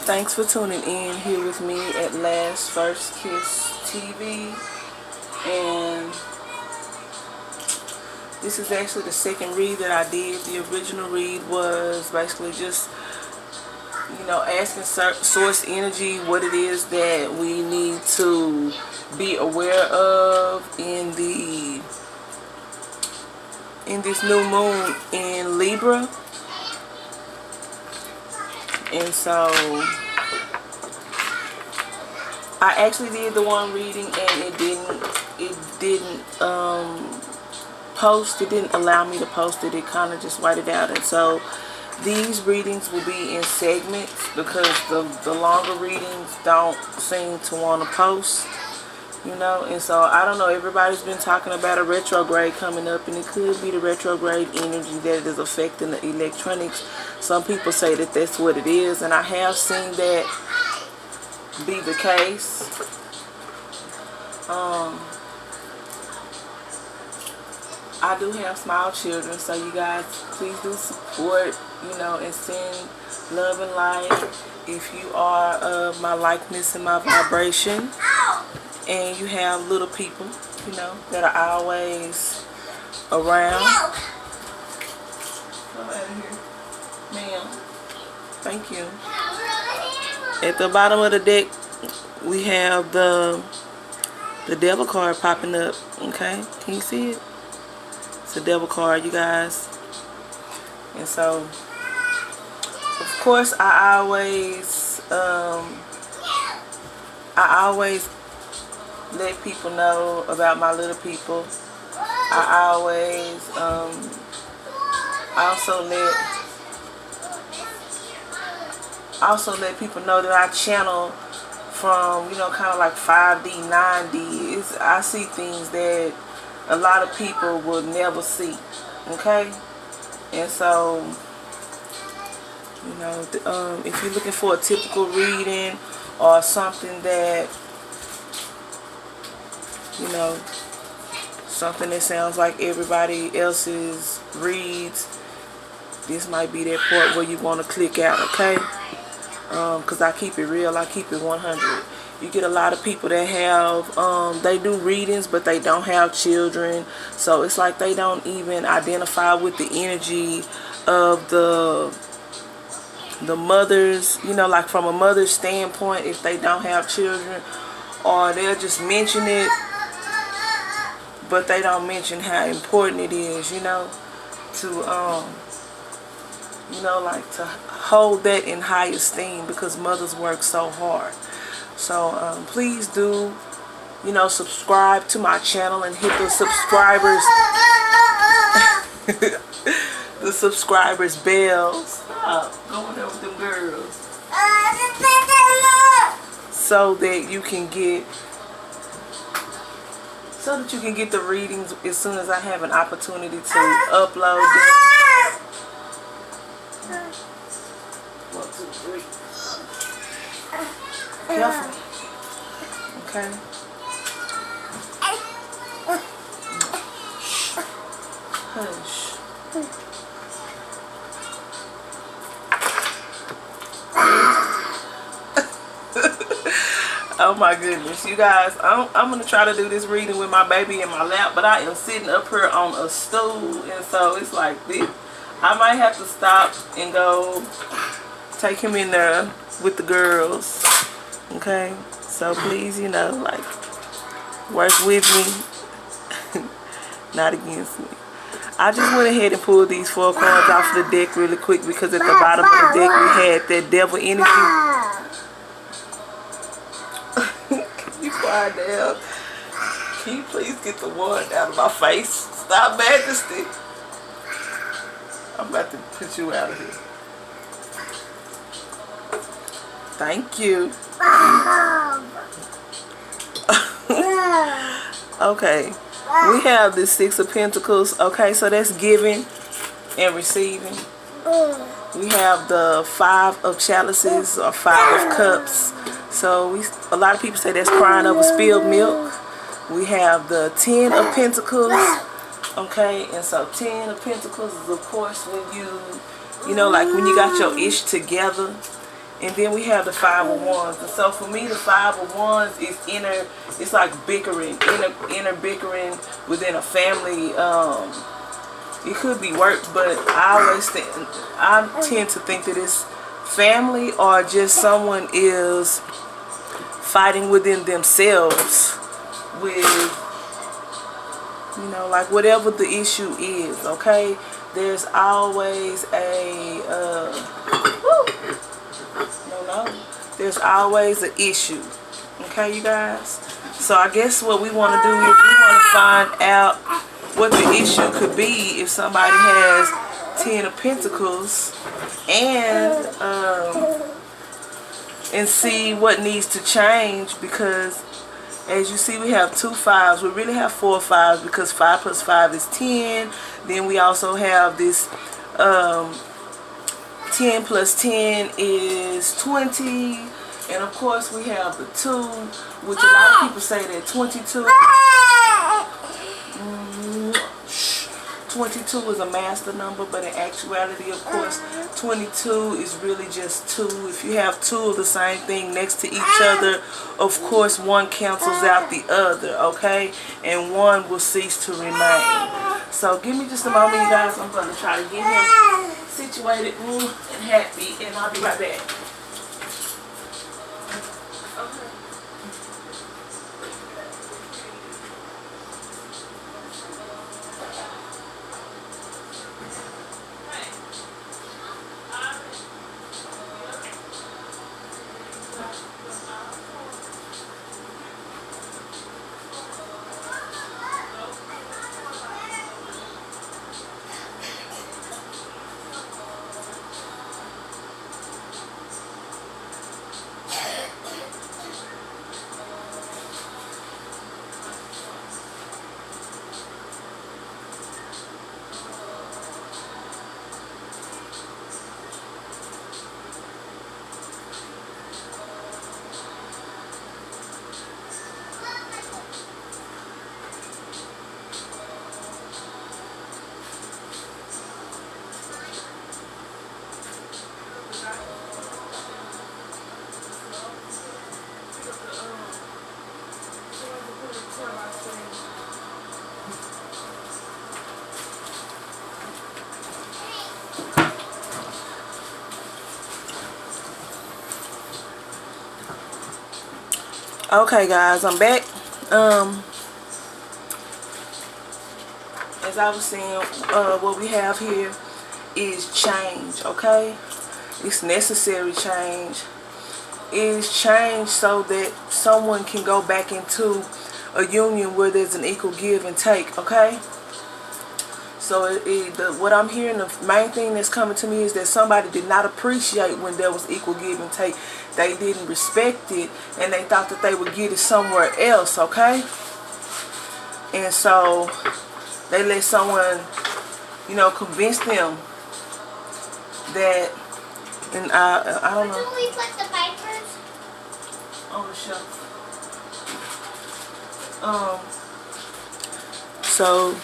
Thanks for tuning in here with me at Last First Kiss TV. And this is actually the second read that I did. The original read was basically just, you know, asking source energy what it is that we need to be aware of in this new moon in Libra. And so I actually did the one reading and it didn't post. It didn't allow me to post it. It kind of just whited out. And so these readings will be in segments because the longer readings don't seem to want to post, you know. And so I don't know, everybody's been talking about a retrograde coming up, and it could be the retrograde energy that is affecting the electronics. Some people say that that's what it is, and I have seen that be the case. I do have small children, so you guys please do support, you know, and send love and light if you are of my likeness and my vibration, and you have little people, you know, that are always around. Come out of here, ma'am. Thank you. At the bottom of the deck, we have the devil card popping up. Okay, can you see it? It's a devil card, you guys. And so, of course, I always let people know about my little people. I always also let people know that I channel from, you know, kind of like 5D, 9D. I see things that a lot of people will never see. Okay? And so, you know, if you're looking for a typical reading or something that, you know, something that sounds like everybody else's reads, this might be that part where you want to click out, okay? Because I keep it real, I keep it 100. You get a lot of people that have, they do readings, but they don't have children. So it's like they don't even identify with the energy of the mothers, you know, like from a mother's standpoint, if they don't have children. Or they'll just mention it, but they don't mention how important it is, you know, to, you know, like to hold that in high esteem, because mothers work so hard. So please do, you know, subscribe to my channel and hit the subscribers the subscribers bells. Stop going there with them girls. So that you can get the readings as soon as I have an opportunity to upload them. 1, 2, 3. Careful. Okay. Hush. Oh my goodness, you guys, I'm gonna try to do this reading with my baby in my lap, but I am sitting up here on a stool, and so it's like this. I might have to stop and go take him in there with the girls. Okay, so please, you know, like, work with me, not against me. I just went ahead and pulled these 4 cards off the deck really quick because at the bottom of the deck we had that devil energy. Can you quiet down? Can you please get the wand out of my face? Stop, Majesty. I'm about to put you out of here. Thank you. Okay, we have the 6 of Pentacles. Okay, so that's giving and receiving. We have the 5 of Chalices or 5 of Cups. So a lot of people say that's crying over spilled milk. We have the 10 of Pentacles. Okay, and so 10 of Pentacles is, of course, when you know, like when you got your ish together And then we have the Five of Wands. And so for me, the Five of Wands is inner, it's like bickering, inner bickering within a family. It could be work, but I tend to think that it's family, or just someone is fighting within themselves with, you know, like whatever the issue is, okay? There's always a, there's always an issue, okay, you guys? So I guess what we want to do is we want to find out what the issue could be if somebody has 10 of Pentacles, and see what needs to change, because as you see, we have 2 5s. We really have 4 5s, because 5 plus 5 is 10. Then we also have this 10 plus 10 is 20. And of course we have the 2, which a lot of people say that 22 is a master number, but in actuality, of course, 22 is really just 2. If you have 2 of the same thing next to each other, of course, one cancels out the other, okay? And one will cease to remain. So give me just a moment, you guys. I'm going to try to get him situated and happy, and I'll be right back. Okay, guys, I'm back. As I was saying, what we have here is change, okay? It's necessary change. It's change so that someone can go back into a union where there's an equal give and take, okay? So what I'm hearing, the main thing that's coming to me is that somebody did not appreciate when there was equal give and take. They didn't respect it, and they thought that they would get it somewhere else, okay? And so they let someone, you know, convince them that, and I don't know. Where do we put the papers? On the shelf. So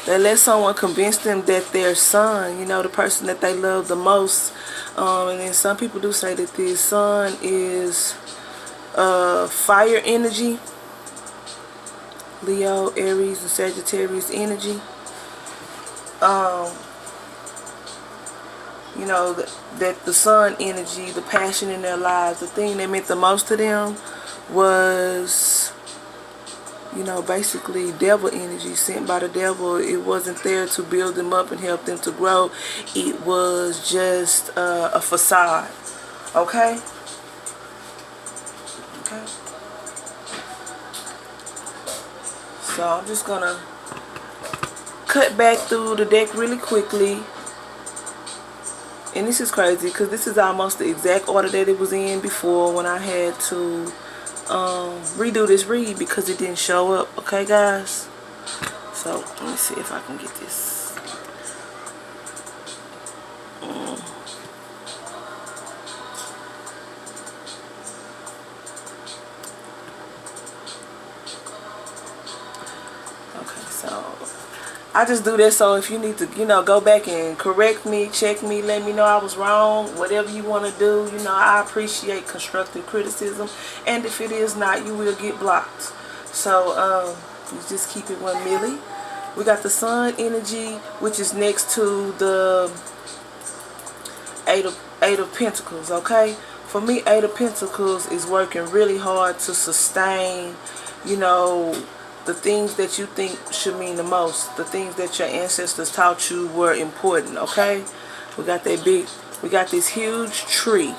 they let someone convince them that their son, you know, the person that they love the most, and then some people do say that this son is fire energy, Leo, Aries, and Sagittarius energy. You know, that the sun energy, the passion in their lives, the thing that meant the most to them was, you know, basically devil energy, sent by the devil. It wasn't there to build them up and help them to grow. It was just a facade. Okay? Okay. So I'm just gonna cut back through the deck really quickly. And this is crazy because this is almost the exact order that it was in before when I had to redo this read because it didn't show up. Okay, guys? So let me see if I can get this. Okay, so I just do that so if you need to, you know, go back and correct me, check me, let me know I was wrong, whatever you want to do, you know, I appreciate constructive criticism. And if it is not, you will get blocked. So, you just keep it 1 milli. We got the sun energy, which is next to the Eight of Pentacles, okay? For me, Eight of Pentacles is working really hard to sustain, you know, the things that you think should mean the most, the things that your ancestors taught you were important, okay? We got this huge tree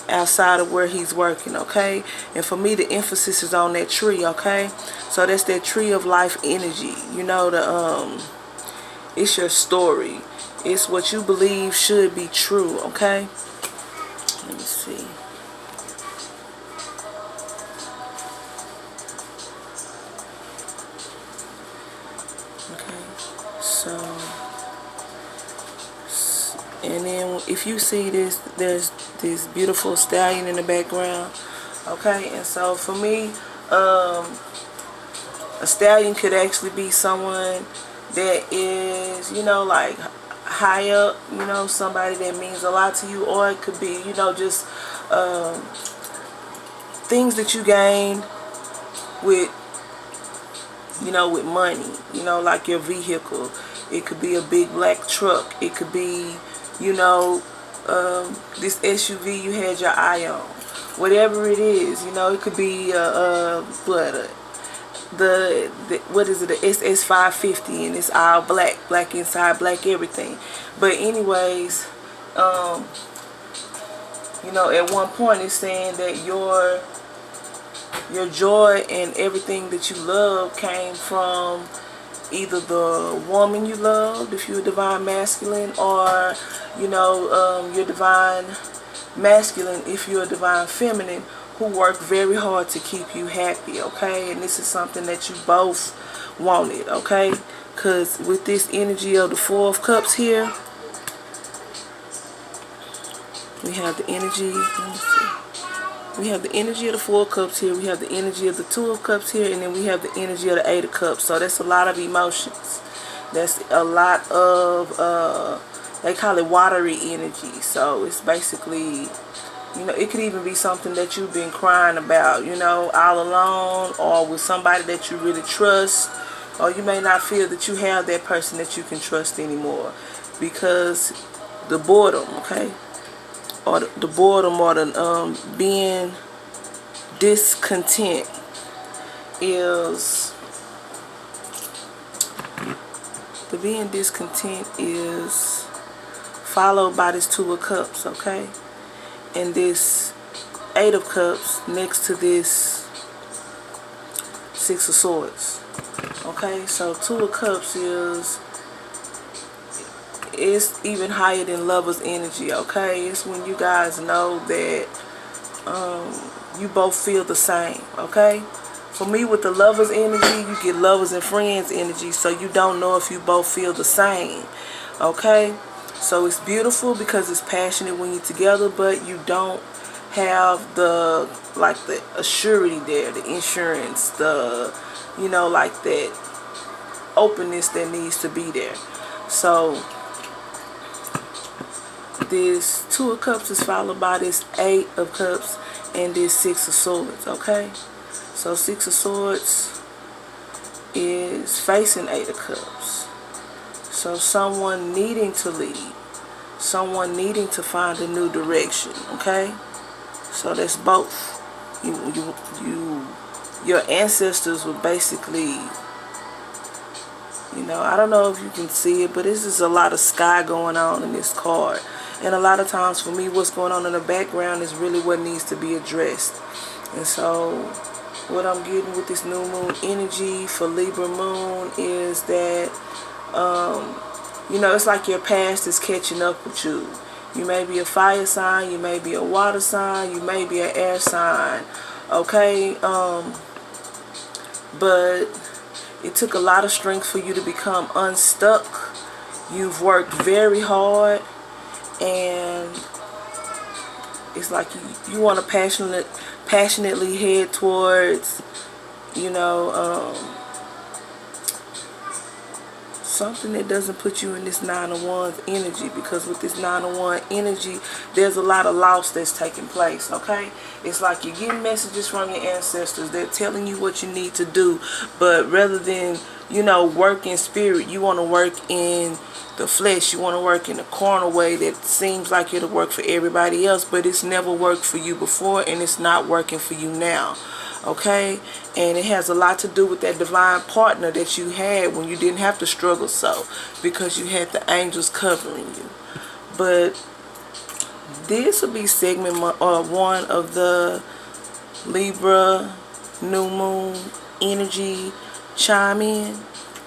outside of where he's working, okay? And for me, the emphasis is on that tree, okay? So that's that tree of life energy. You know, it's your story. It's what you believe should be true, okay? Let me see. So, and then if you see this, there's this beautiful stallion in the background, okay? And so for me, a stallion could actually be someone that is, you know, like high up, you know, somebody that means a lot to you, or it could be, you know, just things that you gained with, you know, with money, you know, like your vehicle. It could be a big black truck. It could be, you know, this SUV you had your eye on. Whatever it is, you know, it could be what is it, the SS 550, and it's all black, black inside, black everything. But anyways, you know, at one point it's saying that your joy and everything that you love came from either the woman you loved, if you're a divine masculine, or, you know, your divine masculine, if you're a divine feminine, who worked very hard to keep you happy, okay? And this is something that you both wanted, okay? Because with this energy of the Four of Cups here, we have the energy, let me see. We have the energy of the Four of Cups here. We have the energy of the Two of Cups here. And then we have the energy of the Eight of Cups. So that's a lot of emotions. That's a lot of, they call it watery energy. So it's basically, you know, it could even be something that you've been crying about, you know, all alone, or with somebody that you really trust. Or you may not feel that you have that person that you can trust anymore. Because the boredom, okay? Or the boredom, or the being discontent is followed by this Two of Cups, okay? And this Eight of Cups next to this Six of Swords, okay? So Two of Cups it's even higher than Lover's energy, okay? It's when you guys know that you both feel the same, okay? For me, with the Lover's energy, you get Lovers and Friends energy, so you don't know if you both feel the same, okay? So it's beautiful because it's passionate when you're together, but you don't have the, like, the assurity there, the insurance, the, you know, like that openness that needs to be there. So this Two of Cups is followed by this Eight of Cups and this Six of Swords, okay? So Six of Swords is facing Eight of Cups. So someone needing to lead, someone needing to find a new direction, okay? So that's both. Your ancestors were basically, you know, I don't know if you can see it, but this is a lot of sky going on in this card. And a lot of times for me, what's going on in the background is really what needs to be addressed. And so what I'm getting with this new moon energy for Libra moon is that, you know, it's like your past is catching up with you. You may be a fire sign, you may be a water sign, you may be an air sign, okay? But it took a lot of strength for you to become unstuck. You've worked very hard, and it's like you want to passionately head towards, you know, something that doesn't put you in this 9 of Wands energy, because with this 9 of Wands energy, there's a lot of loss that's taking place, okay? It's like you're getting messages from your ancestors. They're telling you what you need to do, but rather than, you know, work in spirit, you want to work in the flesh. You want to work in a carnal way that seems like it'll work for everybody else, but it's never worked for you before, and it's not working for you now. Okay, and it has a lot to do with that divine partner that you had when you didn't have to struggle so, because you had the angels covering you. But this will be segment 1 of the Libra new moon energy chime in.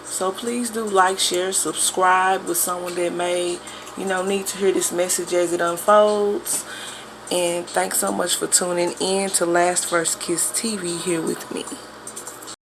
So please do like, share, subscribe with someone that may, you know, need to hear this message as it unfolds. And thanks so much for tuning in to Last First Kiss TV here with me.